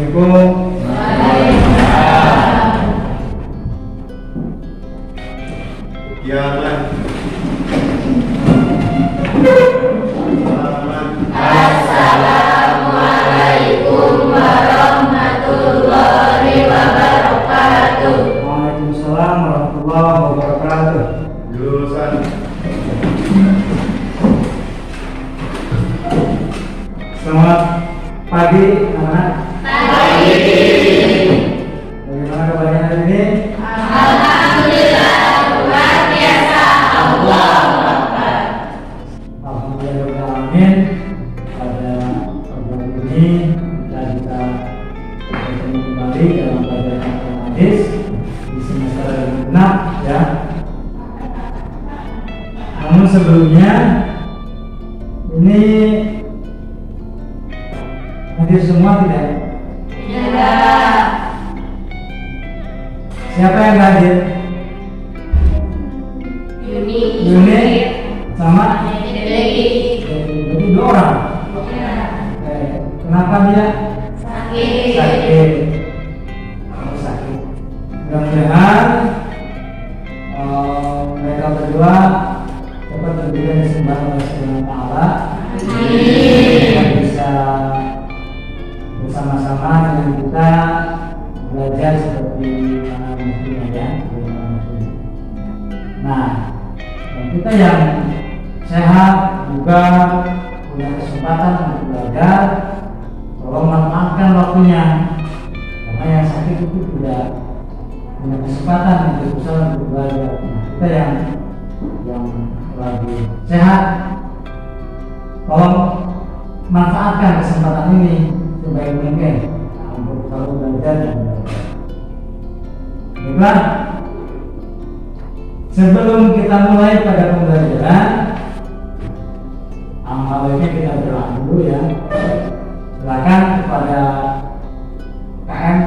Assalamualaikum. Jalan. Assalamualaikum warahmatullahi wabarakatuh. Waalaikumsalam warahmatullahi wabarakatuh. Jurusan. Selamat pagi anak. Pagi. Bagaimana kabarnya hari ini? Alhamdulillah luar biasa. Allahu Akbar. Alhamdulillah. Pada pagi ini kita bertemu kembali dalam pelajaran hadis di semester genap ya. Namun sebelumnya ini hadir semua tidak? Tidak. Siapa yang hadir? Yuni sama Dedi. Jadi 2 orang. Kenapa dia Sakit. sakit? Sakit. Mudah-mudahan mereka berdua dapat diberikan kesempatan oleh Subhanahu wa Ta'ala. Kita bisa bersama-sama dengan kita belajar seperti mana mestinya ya. Nah, dan kita yang sehat juga punya kesempatan untuk belajar, tolong manfaatkan waktunya, karena yang sakit itu tidak punya kesempatan untuk berusaha untuk belajar. Nah, kita yang lagi sehat, tolong manfaatkan kesempatan ini sebaik mungkin untuk selalu belajar dan belajar. Baiklah, sebelum kita mulai pada pembelajaran, baiknya kita berdoa dulu ya. Silakan kepada KM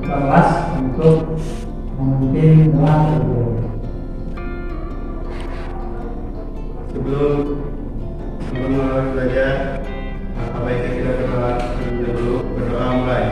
Ketua Kelas untuk memimpin doa terlebih dahulu. Sebelum mulai belajar, apa baiknya kita berdoa terlebih dahulu. Berdoa mulai.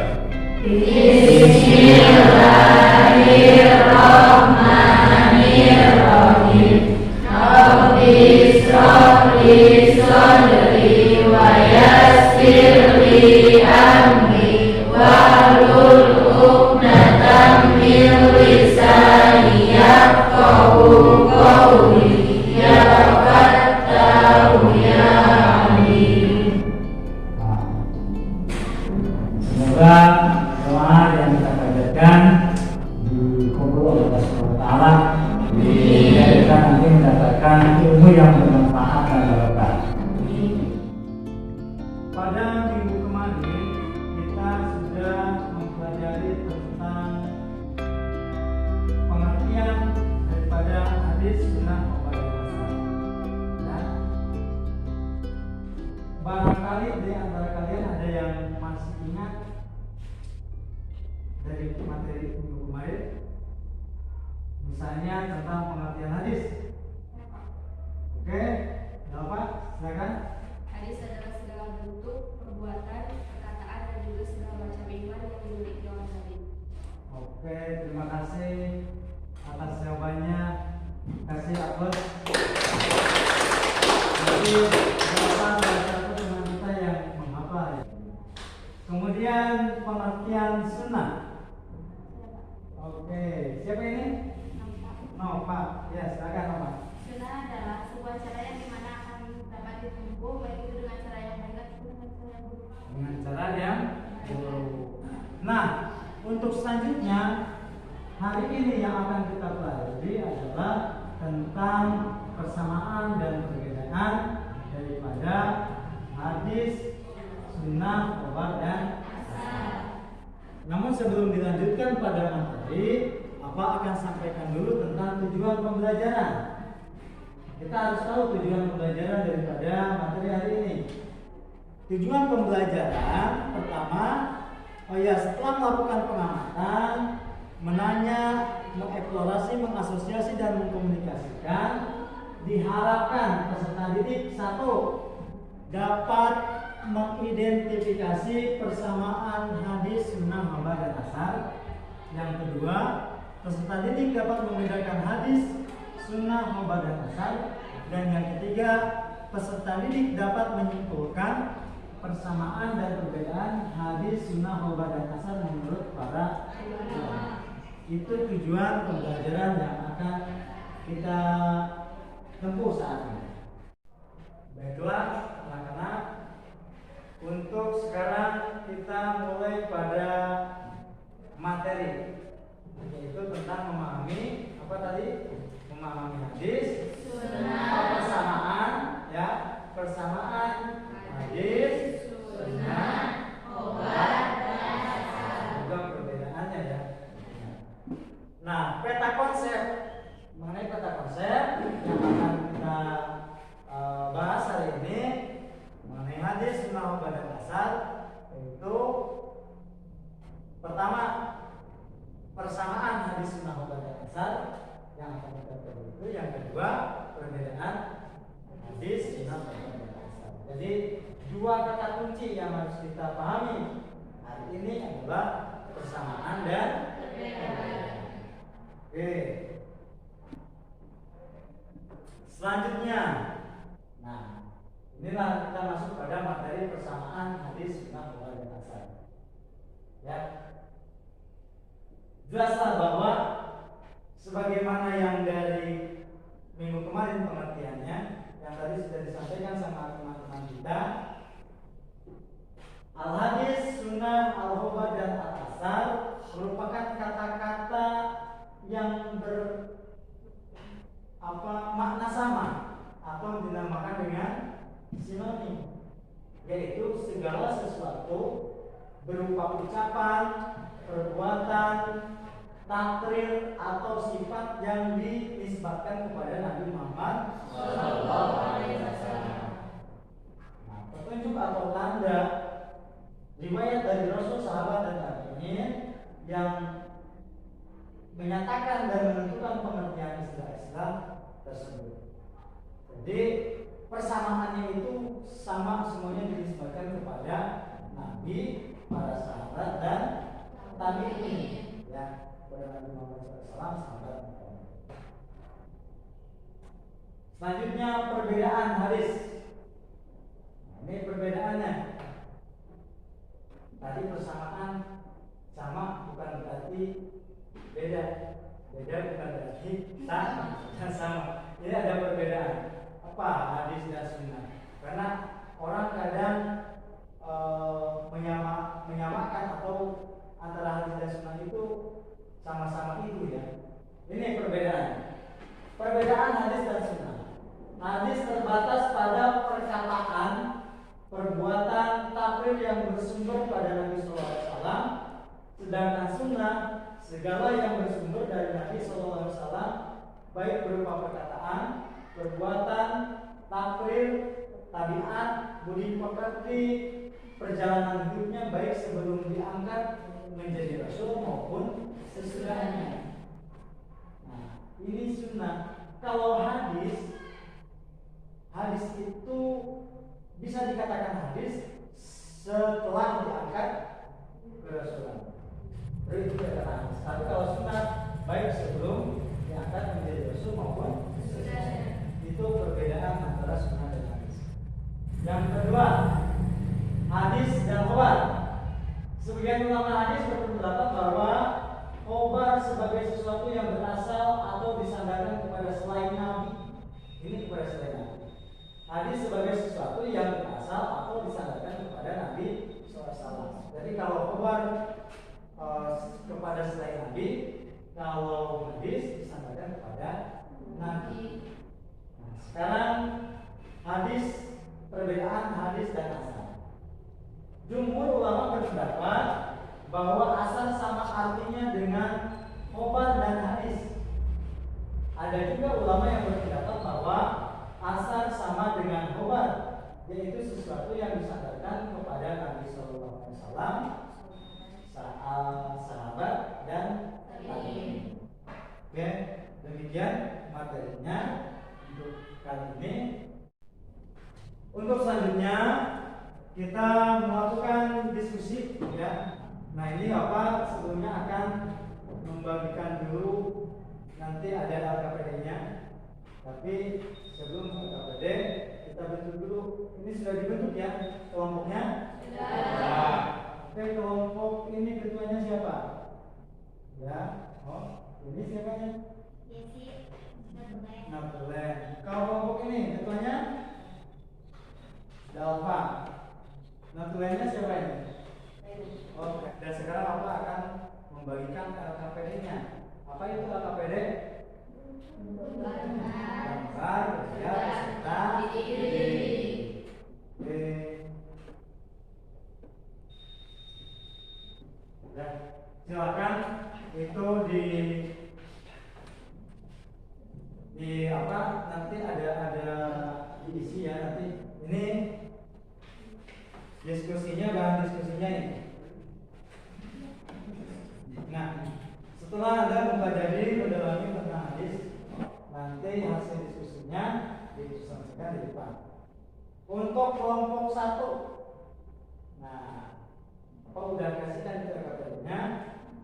Bismillahirrahmanirrahim. Rabbi shrah li sadri wa yassir li amri wahlul 'uqdatam min lisani yafqahu qawli. Ya Fattahu ya Alim. Semoga doa yang kita panjatkan dikabul oleh Allah Subhanahu wa Ta'ala, dan kita nanti mendapatkan ilmu yang bermanfaat dan barokah. Pada minggu kemarin kita sudah mempelajari tentang pengertian daripada hadis sunnah kepada masalah. Ya. Barangkali di antara kalian ada yang masih ingat dari materi minggu kemarin, misalnya tentang pengertian hadis. Oke, Bapak silakan. Hadis adalah segala bentuk perbuatan, perkataan, dan juga segala macam iman yang dimiliki oleh Nabi. Oke, terima kasih atas jawabannya. Kasih aplaus. Jadi Bapak salah satu teman kita yang menghafal ya. Kemudian pengertian sunnah. Oke, siapa ini? Pak. Ya, silakan Pak. Sunnah adalah sebuah cara yang dimana akan dapat ditempuh baik itu dengan cara yang baik ataupun dengan cara yang buruk. Dengan cara yang buruk. Nah, untuk selanjutnya hari ini yang akan kita pelajari adalah tentang persamaan dan perbedaan daripada hadis, sunnah, khabar, dan asar. Namun sebelum dilanjutkan pada materi, apa akan sampaikan dulu tentang tujuan pembelajaran. Kita harus tahu tujuan pembelajaran daripada materi hari ini. Tujuan pembelajaran pertama, setelah melakukan pengamatan, menanya, mengeksplorasi, mengasosiasi, dan mengkomunikasikan, diharapkan peserta didik 1. Dapat mengidentifikasi persamaan hadis, sunnah, khabar, dan asar. Yang kedua, peserta didik dapat membedakan hadis, sunnah, khabar, dan asar. Dan yang ketiga, peserta didik dapat menyimpulkan persamaan dan perbedaan hadis, sunnah, khabar, dan asar menurut para ulama. Itu tujuan pembelajaran yang akan kita tempuh saat ini. Baiklah anak-anak, untuk sekarang kita mulai pada materi, yaitu tentang memahami apa tadi? Memahami hadis, persamaan, ya, persamaan hadis, sunnah, khabar, dan asar. juga perbedaannya ya. Nah, peta konsep, mengenai peta konsep yang akan kita bahas hari ini mengenai hadis, sunnah, khabar, dan asar, yaitu pertama persamaan hadis, sunnah, khabar, dan asar yang akan kita pelajari itu. Yang kedua, perbedaan hadis, sunnah, khabar, dan asar. Jadi dua kata kunci yang harus kita pahami hari ini adalah persamaan dan perbedaan. Oke. Selanjutnya, nah, inilah kita masuk pada materi persamaan hadis, sunnah, khabar, dan asar. Ya, jelaslah bahwa sebagaimana yang dari minggu kemarin pengertiannya, yang tadi sudah disampaikan sama teman-teman kita, al-hadis, sunnah, al-khabar, dan al-asar merupakan kata-kata yang makna sama atau dinamakan dengan sinonim, yaitu segala sesuatu berupa ucapan, perbuatan, takrir atau sifat yang dinisbatkan kepada Nabi Muhammad SAW. Nah, petunjuk atau tanda riwayat dari Rasul, sahabat, dan tabi'in yang menyatakan dan menentukan pengertian istilah-istilah tersebut. Jadi persamaannya itu sama, semuanya dinisbatkan kepada Nabi, para sahabat, dan tabi'in, ya, kepada Nabi Muhammad SAW, sahabat. Selanjutnya perbedaan hadis. Nah, ini perbedaannya. Tadi persamaan sama bukan berarti beda bukan berarti sama. Ini ada perbedaan. Apa hadis dan sunnah? Karena orang kadang menyamakan atau antara hadis dan sunnah itu sama-sama itu ya. Ini perbedaan. Perbedaan hadis dan sunnah. Hadis terbatas pada perkataan, perbuatan, takrir yang bersumber pada Nabi SAW, sedangkan sunnah segala yang bersumber dari Nabi SAW, baik berupa perkataan, perbuatan, takrir, tabiat, budi pekerti, perjalanan hidupnya baik sebelum diangkat menjadi rasul maupun sesudahnya. Nah, ini sunnah. Kalau hadis itu bisa dikatakan hadis setelah diangkat ke Rasulullah. Itu dikatakan hadis. Tapi kalau sunnah baik sebelum diangkat menjadi rasul maupun sesudahnya. Itu perbedaan antara sunnah dan hadis. Yang kedua, hadis dan khabar. Sebagian ulama hadis berpendapat bahwa khabar sebagai sesuatu yang berasal atau disandarkan kepada selain Nabi. Ini kepada selain Nabi. Hadis sebagai sesuatu yang berasal atau disandarkan kepada Nabi SAW. Jadi kalau khabar kepada selain Nabi, kalau hadis disandarkan kepada Nabi. Nah, sekarang hadis, perbedaan hadis dan asar. Jumhur ulama berpendapat bahwa asar sama artinya dengan khabar dan hadis. Ada juga ulama yang berpendapat bahwa asar sama dengan khabar, yaitu sesuatu yang disandarkan kepada Nabi SAW, sahabat, dan tabi'in. Oke, demikian materinya untuk kali ini. Untuk selanjutnya kita melakukan diskusi ya. Nah ini Bapak sebelumnya akan membagikan dulu, nanti ada LKPD-nya. Tapi sebelum LKPD kita bentuk dulu. Ini sudah dibentuk ya kelompoknya? Sudah. Oke, kelompok ini ketuanya siapa? Ya, oh ini siapanya? Yesi, Natalen. Kalau kelompok ini ketuanya? Dalva. Natalennya siapa ini? Oh, dan sekarang Bapak akan membagikan LKPD-nya. Apa itu LKPD? Gambar kerja peserta didik. Oke. Ya, silakan itu di apa nanti ada diisi ya nanti ini diskusinya, bahan diskusinya ini. Nah, setelah Anda mempelajari mendalami tentang hadis, nanti hasil diskusinya dipresentasikan di depan. Untuk kelompok 1, nah, apa udah kasihkan itu katanya?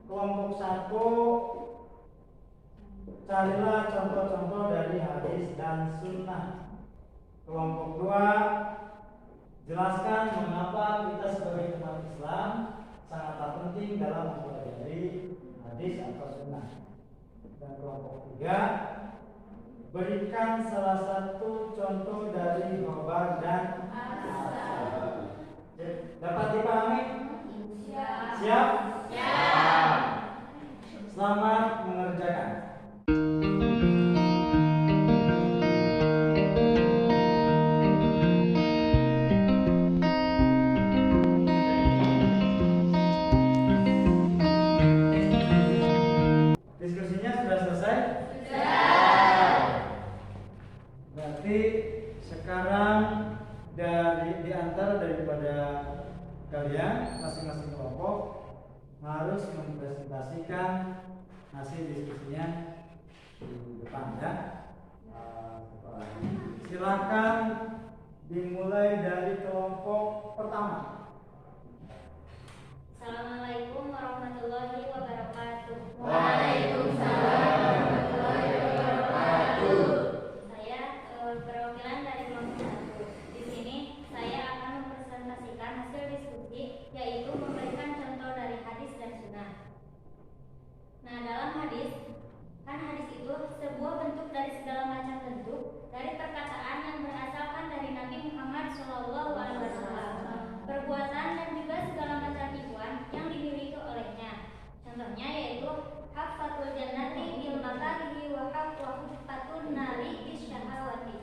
Kelompok 1, carilah contoh-contoh dari hadis dan sunnah. Kelompok 2, jelaskan mengapa kita sebagai umat Islam sangatlah penting dalam mempelajari hadis atau sunnah. Dan kelompok 3, berikan salah satu contoh dari khobar dan asar. Dapat dipahami? Siap? Siap. Selamat mengerjakan. Diskusinya sudah selesai? Sudah. Berarti sekarang di antara daripada kalian masing-masing kelompok harus mempresentasikan hasil diskusinya di depan ya. Silakan dimulai dari kelompok pertama. Assalamualaikum warahmatullahi wabarakatuh. Waalaikumsalam warahmatullahi wabarakatuh. Saya perwakilan dari kelompok 1. Di sini saya akan mempresentasikan hasil diskusi, yaitu memberikan contoh dari hadis dan sunnah. Nah, dalam hadis, kan hadis itu sebuah bentuk dari segala macam bentuk dari perkataan yang berasalkan dari Nabi Muhammad SAW, perbuatan dan juga segala macam ikhwan yang dimiliki olehnya. Contohnya yaitu haffatul jannati bil makarihi wa haffatul nari bis syahawati.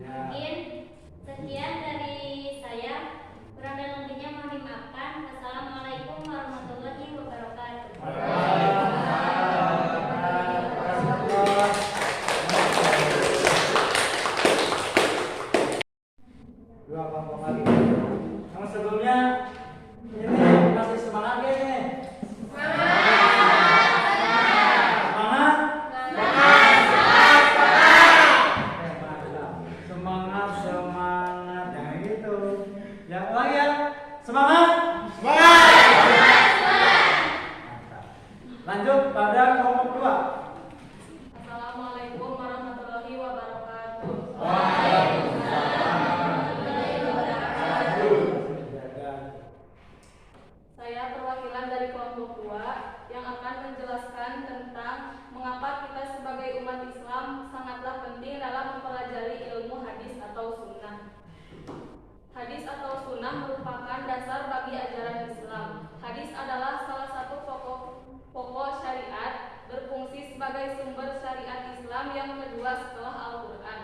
Mungkin sekian dari saya, kurang dan lebihnya mohon dimaafkan. Wassalamualaikum warahmatullahi wabarakatuh. Dua kelompok lagi. Yang sebelumnya ini masih semangat ya ini? Semangat, jangan gitu. Yang lagi ya, semangat. Lanjut pada kelompok 2. Assalamualaikum warahmatullahi wabarakatuh. Saya perwakilan dari kelompok 2 yang akan menjelaskan tentang mengapa kita sebagai umat Islam sangatlah penting dalam mempelajari ilmu hadis atau sunnah. Hadis atau sunnah merupakan dasar bagi ajaran Islam. Hadis adalah salah satu pokok syariat, berfungsi sebagai sumber syariat Islam yang kedua setelah Al-Quran.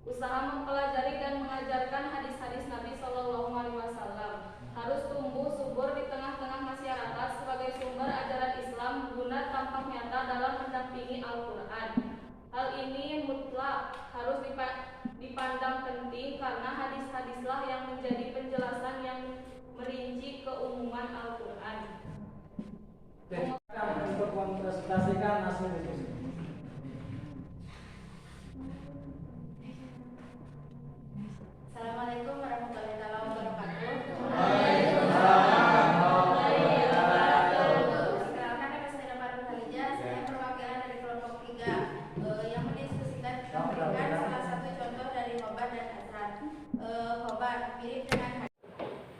Usaha mempelajari dan mengajarkan hadis-hadis Nabi SAW harus tumbuh subur di tengah-tengah masyarakat sebagai sumber ajaran Islam guna tampak nyata dalam mendampingi Al-Quran. Hal ini mutlak harus dipandang penting karena hadis-hadislah yang menjadi penjelasan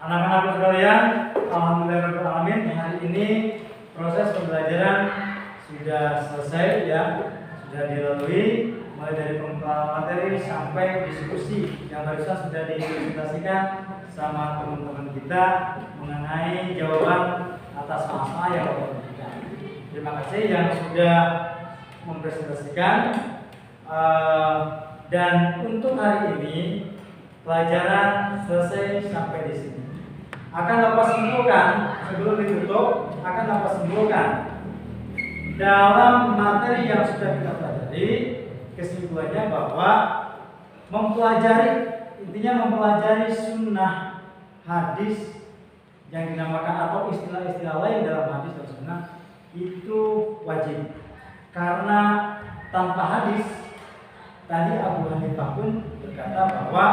Anak-anakku sekalian, alhamdulillahirobbilalamin, hari ini proses pembelajaran sudah selesai ya, sudah dilalui mulai dari pengumpulan materi sampai diskusi yang barusan sudah dipresentasikan sama teman-teman kita mengenai jawaban atas masalah yang kita berikan. Terima kasih yang sudah mempresentasikan. Dan untuk hari ini pelajaran selesai sampai di sini. Akan dapat simpulkan sebelum ditutup, akan dapat simpulkan dalam materi yang sudah kita pelajari, kesimpulannya bahwa intinya mempelajari sunnah hadis yang dinamakan atau istilah-istilah lain dalam hadis dan sunnah itu wajib. Karena tanpa hadis, tadi Abu Hanifah pun berkata bahwa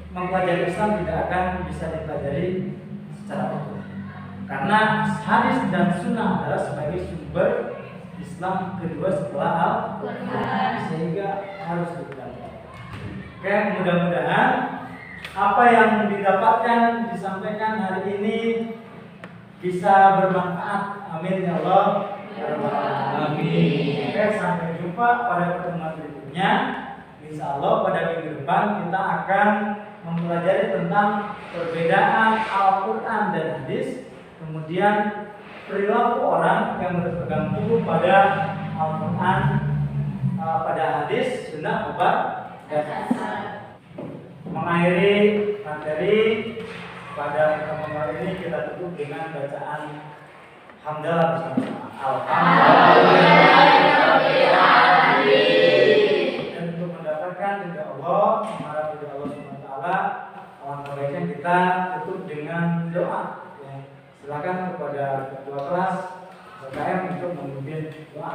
mempelajari Islam tidak akan bisa dipelajari secara utuh. Karena hadis dan sunnah adalah sebagai sumber Islam kedua setelah Al-Quran, sehingga harus dipelajari. Oke, mudah-mudahan apa yang didapatkan disampaikan hari ini bisa bermanfaat. Amin ya Allah. Amin. Oke, sampai jumpa pada pertemuan berikutnya. Insya Allah pada minggu depan kita akan mempelajari tentang perbedaan Al-Quran dan hadis, kemudian perilaku orang yang berpegang teguh pada Al-Quran, pada hadis, sunnah, obat, dan mengakhiri materi pada pertemuan kali ini kita tutup dengan bacaan hamdalah bersama-sama. Alhamdulillah. Dan untuk mendapatkan ridha Allah, mengharap ridha Allah SWT, alangkah baiknya kita tutup dengan doa. Ya. Silakan kepada ketua kelas BKM untuk memimpin doa.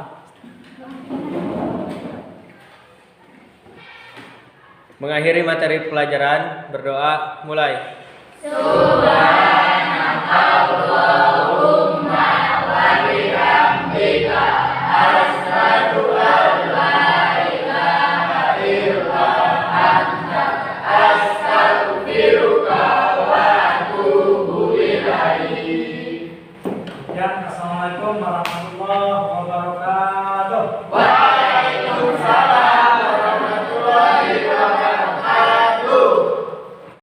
Mengakhiri materi pelajaran, berdoa, mulai. Subhanallah.